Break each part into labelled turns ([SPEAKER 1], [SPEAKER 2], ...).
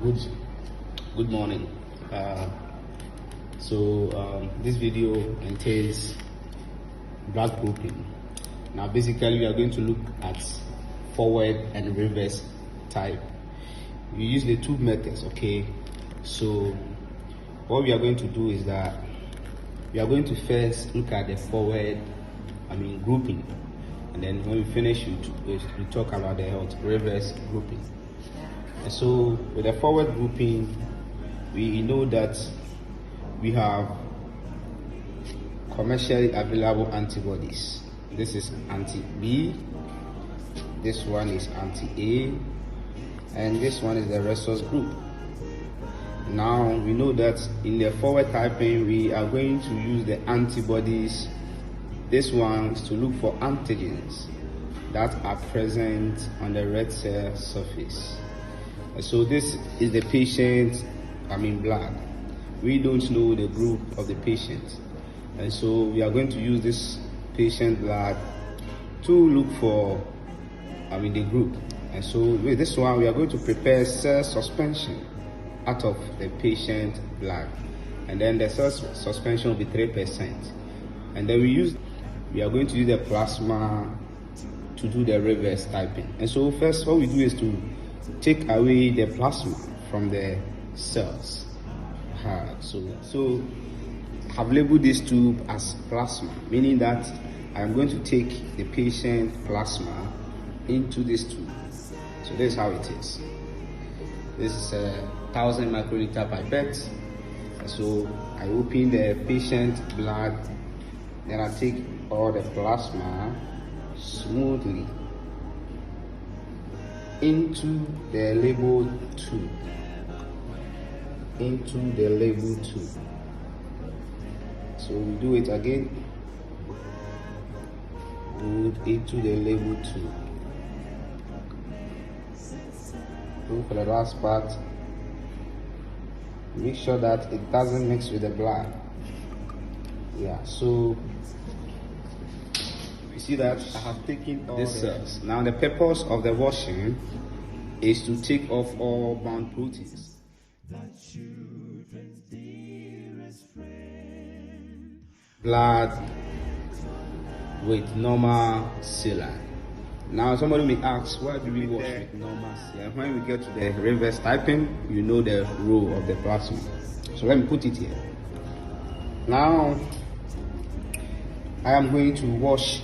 [SPEAKER 1] Good morning. This video entails blood grouping. Now basically we are going to look at forward and reverse type. We use the two methods, okay? So what we are going to do is that we are going to first look at the forward grouping, and then when we finish we talk about the reverse grouping. And so with the forward grouping, we know that we have commercially available antibodies. This is anti-B, this one is anti-A, and this one is the rhesus group. Now we know that in the forward typing we are going to use the antibodies. This one is to look for antigens that are present on the red cell surface. So this is the patient blood. We don't know the group of the patient, and so we are going to use this patient blood to look for the group. And so with this one we are going to prepare cell suspension out of the patient blood, and then the cell suspension will be 3%. And then we are going to use the plasma to do the reverse typing. And so first what we do is to take away the plasma from the cells. So I've labeled this tube as plasma, meaning that I'm going to take the patient plasma into this tube. So this is how it is. This is a 1000 microliter pipette. So I open the patient blood, then I take all the plasma smoothly into the labeled tube. So we do it again. Put into the labeled tube. Go for the last part. Make sure that it doesn't mix with the blood. So you see that I have taken all these cells. Now the purpose of the washing is to take off all bound proteins. Blood with normal saline. Now somebody may ask, why do we wash with normal saline? When we get to the reverse typing, you know the role of the plasma. So let me put it here. Now I am going to wash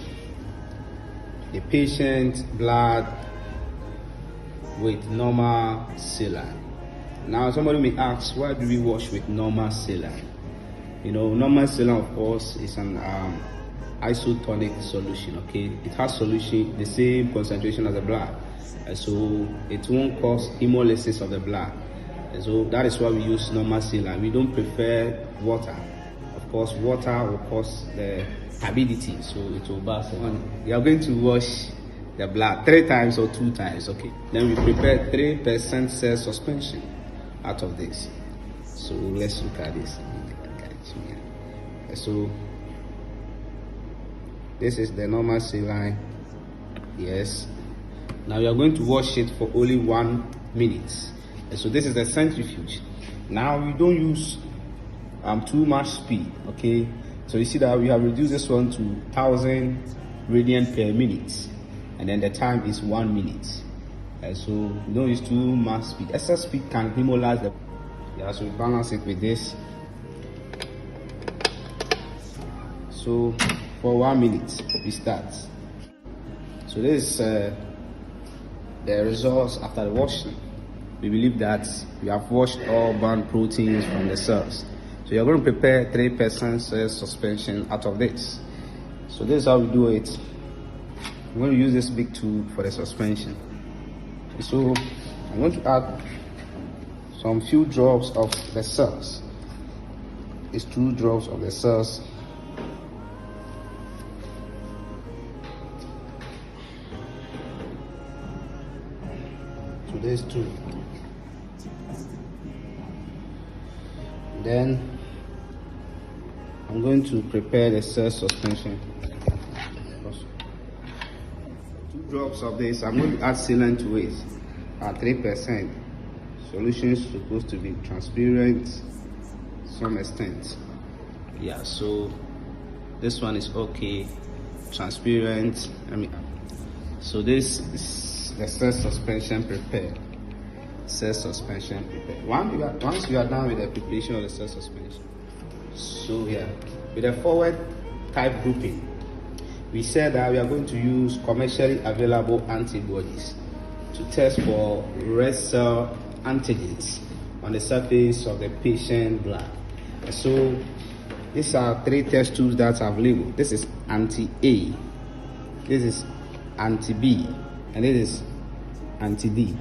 [SPEAKER 1] the patient's blood with normal saline. Now somebody may ask, why do we wash with normal saline? Normal saline, of course, is an isotonic solution, okay? It has solution the same concentration as the blood, and so it won't cause hemolysis of the blood. And so that is why we use normal saline. We don't prefer water. Of course, water will cause the turbidity, so it will burst. We are going to wash the blood 3 times or 2 times, okay? Then we prepare 3% cell suspension out of this. So let's look at this. So this is the normal saline. Yes. Now we are going to wash it for only 1 minute. And so this is the centrifuge. Now we don't use too much speed, okay? So you see that we have reduced this one to 1000 radian per minute, and then the time is 1 minute. And so we don't use too much speed. Excess speed can hemolyze the. So we balance it with this. So for 1 minute we start. So this is the results after the washing. We believe that we have washed all bound proteins from the cells. So you're going to prepare 3% cell suspension out of this. So this is how we do it. I'm going to use this big tube for the suspension. So I'm going to add some few drops of the cells. It's 2 drops of the cells. To this tube. Then I'm going to prepare the cell suspension. 2 drops of this. I'm going to add saline to it at 3%. Solution is supposed to be transparent to some extent. Yeah, so this one is okay, transparent. So this is the cell suspension prepared. Cell suspension prepared. Once you are done with the preparation of the cell suspension, so yeah, with the forward type grouping, we said that we are going to use commercially available antibodies to test for red cell antigens on the surface of the patient blood. And so these are 3 test tubes that are available. This is anti-A, this is anti-B, and this is anti-D.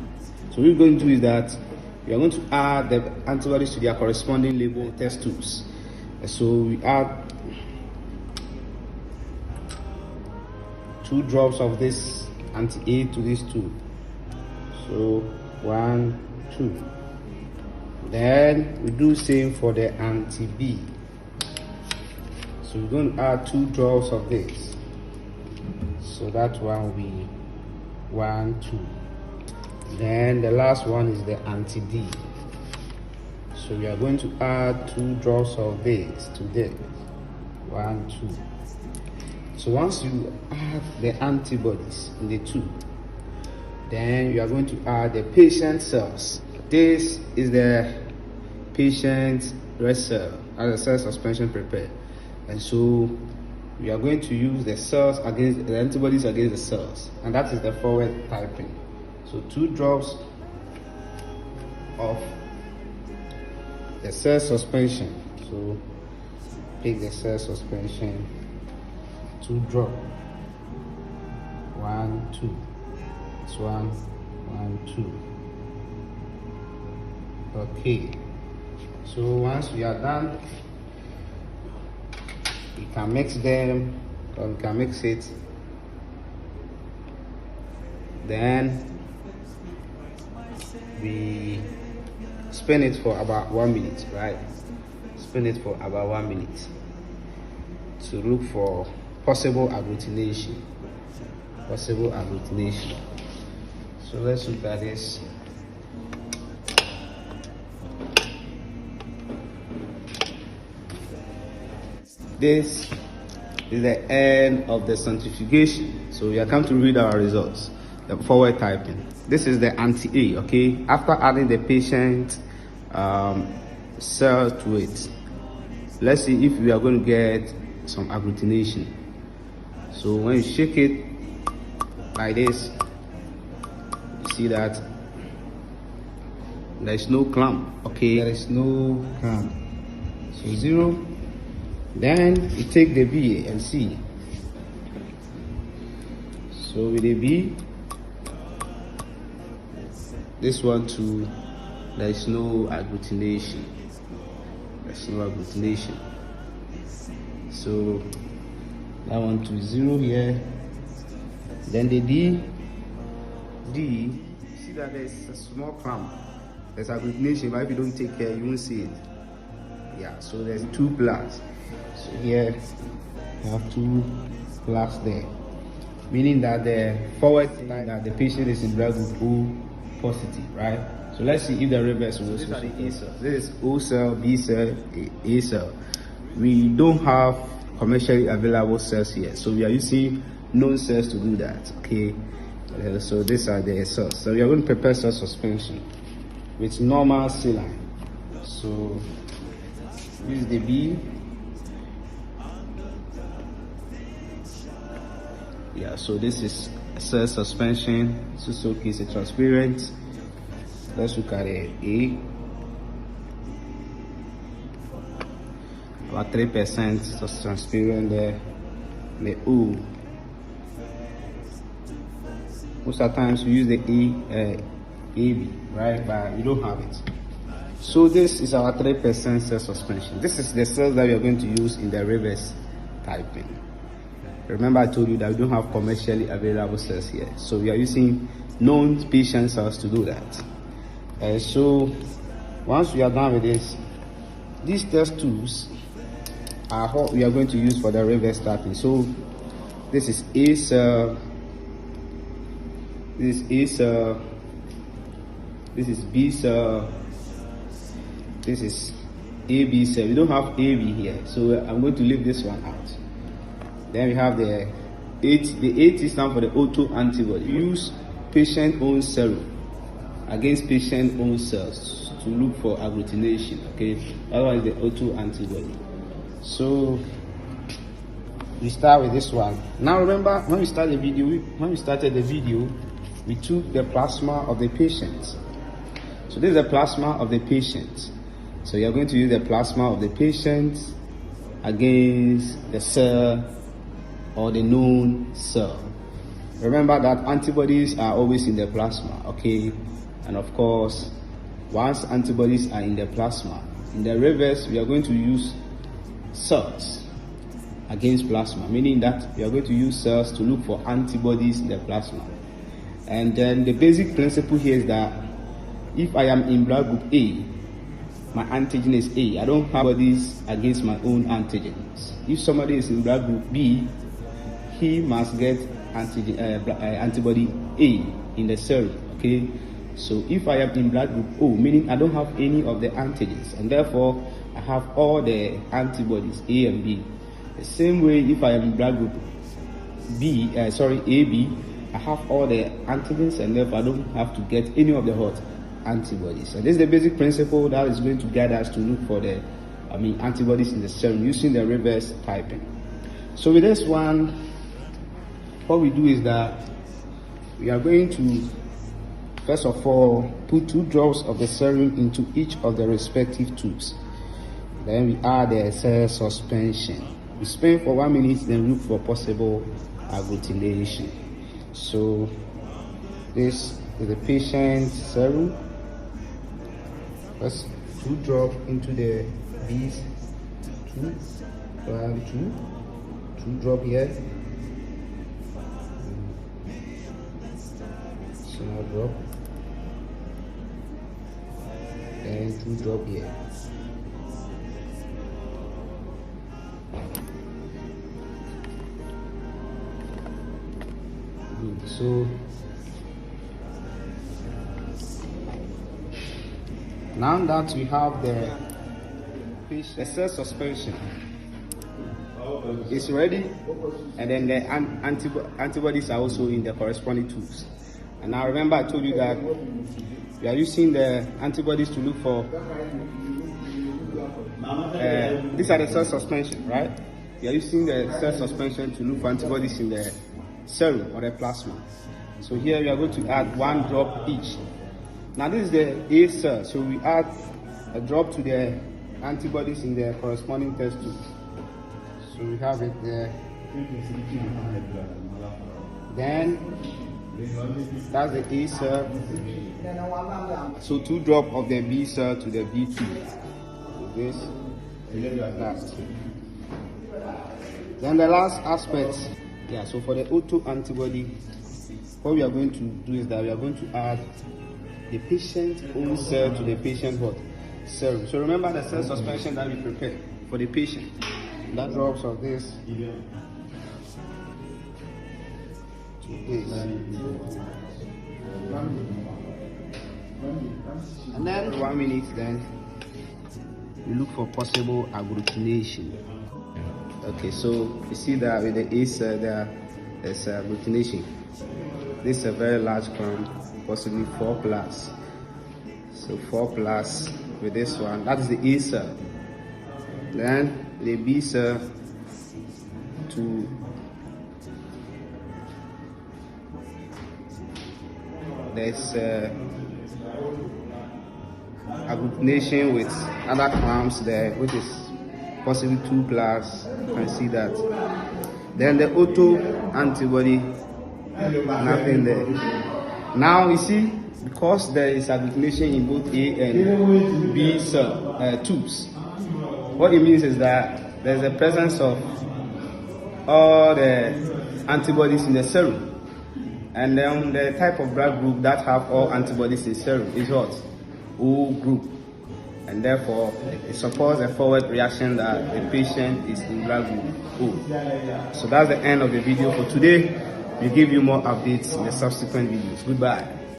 [SPEAKER 1] So what we're going to do is that we are going to add the antibodies to their corresponding label test tubes. And so we add 2 drops of this anti-A to this tube. So 1, 2. Then we do same for the anti-B. So we're going to add 2 drops of this. So that one will be 1, 2. Then the last one is the anti-D. So we are going to add 2 drops of this to this. 1, 2. So once you add the antibodies in the tube, then you are going to add the patient cells. This is the patient red cell as a cell suspension prepared. And so we are going to use the cells against the antibodies against the cells, and that is the forward typing. So 2 drops of the cell suspension. So take the cell suspension, 2 drop, 1, 2. This one, 1, 2. Okay. So once we are done, we can mix them, or we can mix it. Then we spin it for about 1 minute, right? Spin it for about 1 minute to look for possible agglutination. Possible agglutination. So let's look at this. This is the end of the centrifugation. So we are come to read our results. The forward typing. This is the anti-A, okay? After adding the patient cell to it, let's see if we are going to get some agglutination. So when you shake it like this, you see that there is no clump, okay? There is no clump. So 0. Then you take the B and C. So with the B, this one too, there is no agglutination. There's no agglutination. So that one to 0 here. Then the D, you see that there's a small clump. There's agglutination, but if you don't take care, you won't see it. Yeah, so there's 2 plaques. So here you have 2 plaques there, meaning that the forward that the patient is in blood group O positive, right? So let's see if the reverse will also be A cell. This is O cell, B cell, A cell. We don't have commercially available cells here, so we are using known cells to do that, okay? So these are the cells. So we are going to prepare cell suspension with normal saline. So use the B. Yeah, so this is cell suspension. So it's a transparent. Let's look at it. A. About 3% just transparent there. The O. Most of the times we use the AB, right? But we don't have it. So this is our 3% cell suspension. This is the cells that we are going to use in the reverse typing. Remember I told you that we don't have commercially available cells here. So we are using known patient cells to do that. So once we are done with this, these test tubes are what we are going to use for the reverse typing. So this is A cell, this is A cell, This is B cell. This is AB cell. We don't have AB here, so I'm going to leave this one out. Then we have the AT. The AT stands for the autoantibody. Use patient own serum against patient own cells to look for agglutination. Okay, that one is the autoantibody. So we start with this one. Now remember, when we started the video, we took the plasma of the patient. So this is the plasma of the patient. So you're going to use the plasma of the patient against the cell or the known cell. Remember that antibodies are always in the plasma, okay? And of course, once antibodies are in the plasma, in the reverse, we are going to use cells against plasma, meaning that we are going to use cells to look for antibodies in the plasma. And then the basic principle here is that if I am in blood group A, my antigen is A. I don't have antibodies against my own antigens. If somebody is in blood group B, he must get antibody A in the serum, okay? So if I am in blood group O, meaning I don't have any of the antigens, and therefore I have all the antibodies A and B. The same way, if I am in blood group AB, I have all the antigens, and therefore I don't have to get any of the hot antibodies. And this is the basic principle that is going to guide us to look for the antibodies in the serum using the reverse typing. So with this one, what we do is that we are going to first of all put 2 drops of the serum into each of the respective tubes. Then we add the cell suspension. We spin for 1 minute, then look for possible agglutination. So this is the patient's serum. First 2 drops into the B's tube. 2 drop here. Small drop. And 2 drop here. Good. So now that we have the cell suspension is ready, and then the antibodies are also in the corresponding tubes. And now remember, I told you that we are using the antibodies to look for these are the cell suspension, right? We are using the cell suspension to look for antibodies in the serum or the plasma. So here we are going to add 1 drop each. Now this is the A cell, so we add a drop to the antibodies in the corresponding test tube. So we have it there. Then that's the A cell. So 2 drops of the B cell to the B tube. So this last. Then the last aspect, so for the autoantibody, what we are going to do is that we are going to add the patient's own cell to the patient serum. So remember the cell suspension that we prepared for the patient. That drops of this to this. And then 1 minute, then we look for possible agglutination. Okay, so you see that with the A cell there's agglutination. This is a very large count, possibly 4+. So 4+ with this one. That is the A cell. Then the B cell to there's agglutination with other clamps there, which is possibly 2+. You can see that. Then the autoantibody, nothing there. Now you see, because there is agglutination in both A and B cell tubes, what it means is that there's a presence of all the antibodies in the serum. And then the type of blood group that have all antibodies in serum is what? O group. And therefore, it supports a forward reaction that the patient is in blood group O. So that's the end of the video for today. We'll give you more updates in the subsequent videos. Goodbye.